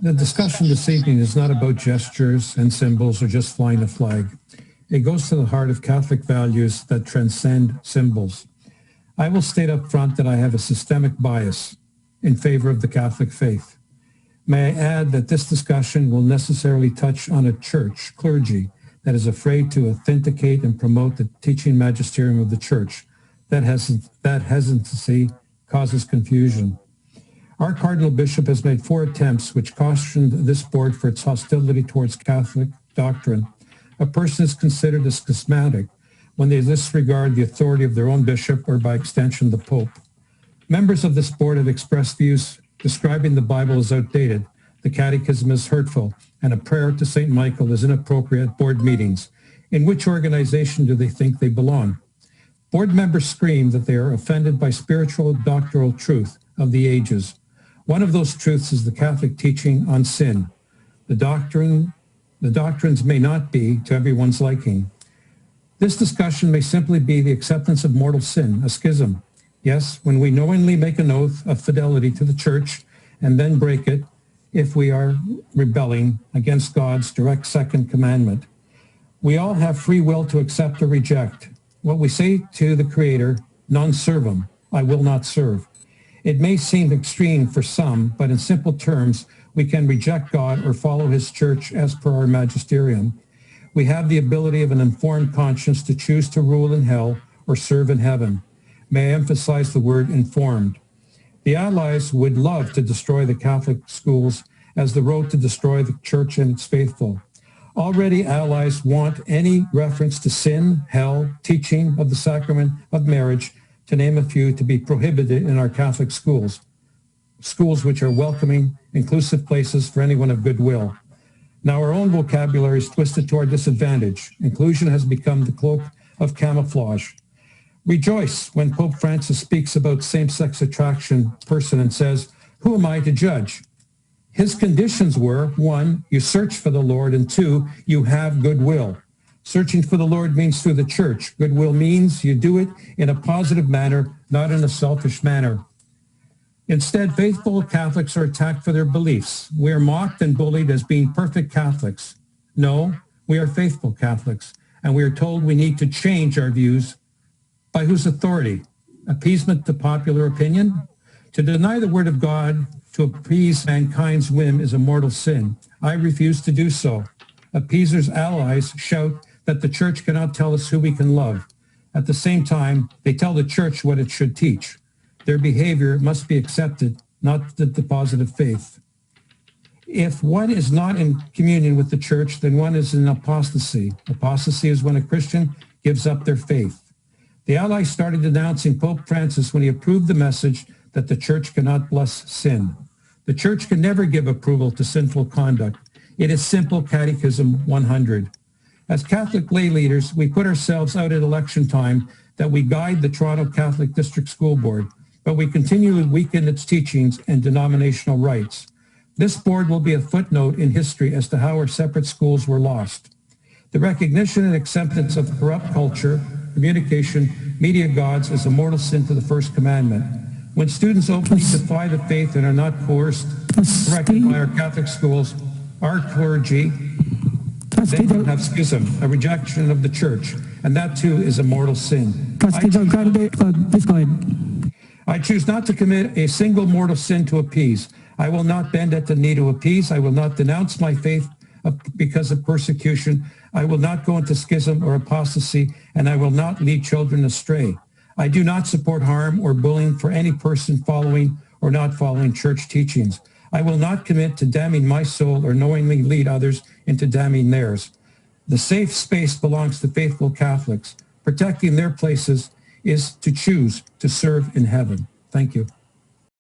The discussion this evening is not about gestures and symbols or just flying a flag. It goes to the heart of Catholic values that transcend symbols. I will state up front that I have a systemic bias in favor of the Catholic faith. May I add that this discussion will necessarily touch on a church, clergy, that is afraid to authenticate and promote the teaching magisterium of the church. That hesitancy causes confusion. Our Cardinal Bishop has made 4 attempts which cautioned this board for its hostility towards Catholic doctrine. A person is considered a schismatic when they disregard the authority of their own bishop or by extension the Pope. Members of this board have expressed views describing the Bible as outdated, the Catechism as hurtful, and a prayer to St. Michael is inappropriate at board meetings. In which organization do they think they belong? Board members scream that they are offended by spiritual doctrinal truth of the ages. One of those truths is the Catholic teaching on sin. The doctrines may not be to everyone's liking. This discussion may simply be the acceptance of mortal sin, a schism. Yes, when we knowingly make an oath of fidelity to the church and then break it, if we are rebelling against God's direct second commandment. We all have free will to accept or reject. What we say to the Creator, non servum, I will not serve. It may seem extreme for some, but in simple terms, we can reject God or follow his church as per our magisterium. We have the ability of an informed conscience to choose to rule in hell or serve in heaven. May I emphasize the word informed. The Allies would love to destroy the Catholic schools as the road to destroy the church and its faithful. Already Allies want any reference to sin, hell, teaching of the sacrament of marriage, to name a few, to be prohibited in our Catholic schools. Schools which are welcoming, inclusive places for anyone of goodwill. Now our own vocabulary is twisted to our disadvantage. Inclusion has become the cloak of camouflage. Rejoice when Pope Francis speaks about same-sex attraction person and says, who am I to judge? His conditions were, 1, you search for the Lord, and 2, you have goodwill. Searching for the Lord means through the church. Goodwill means you do it in a positive manner, not in a selfish manner. Instead, faithful Catholics are attacked for their beliefs. We are mocked and bullied as being perfect Catholics. No, we are faithful Catholics, and we are told we need to change our views. By whose authority? Appeasement to popular opinion? To deny the word of God to appease mankind's whim is a mortal sin. I refuse to do so. Appeasers' allies shout that the church cannot tell us who we can love. At the same time, they tell the church what it should teach. Their behavior must be accepted, not the deposit of faith. If one is not in communion with the church, then one is in apostasy. Apostasy is when a Christian gives up their faith. The Allies started denouncing Pope Francis when he approved the message that the church cannot bless sin. The church can never give approval to sinful conduct. It is simple Catechism 100. As Catholic lay leaders, we put ourselves out at election time that we guide the Toronto Catholic District School Board, but we continue to weaken its teachings and denominational rights. This board will be a footnote in history as to how our separate schools were lost. The recognition and acceptance of corrupt culture, communication, media gods is a mortal sin to the first commandment. When students openly defy the faith and are not coerced, corrected by our Catholic schools, our clergy, they will have schism, a rejection of the church, and that too is a mortal sin. I choose not to commit a single mortal sin to appease. I will not bend at the knee to appease. I will not denounce my faith because of persecution. I will not go into schism or apostasy, and I will not lead children astray. I do not support harm or bullying for any person following or not following church teachings. I will not commit to damning my soul or knowingly lead others into damning theirs. The safe space belongs to faithful Catholics. Protecting their places is to choose to serve in heaven. Thank you.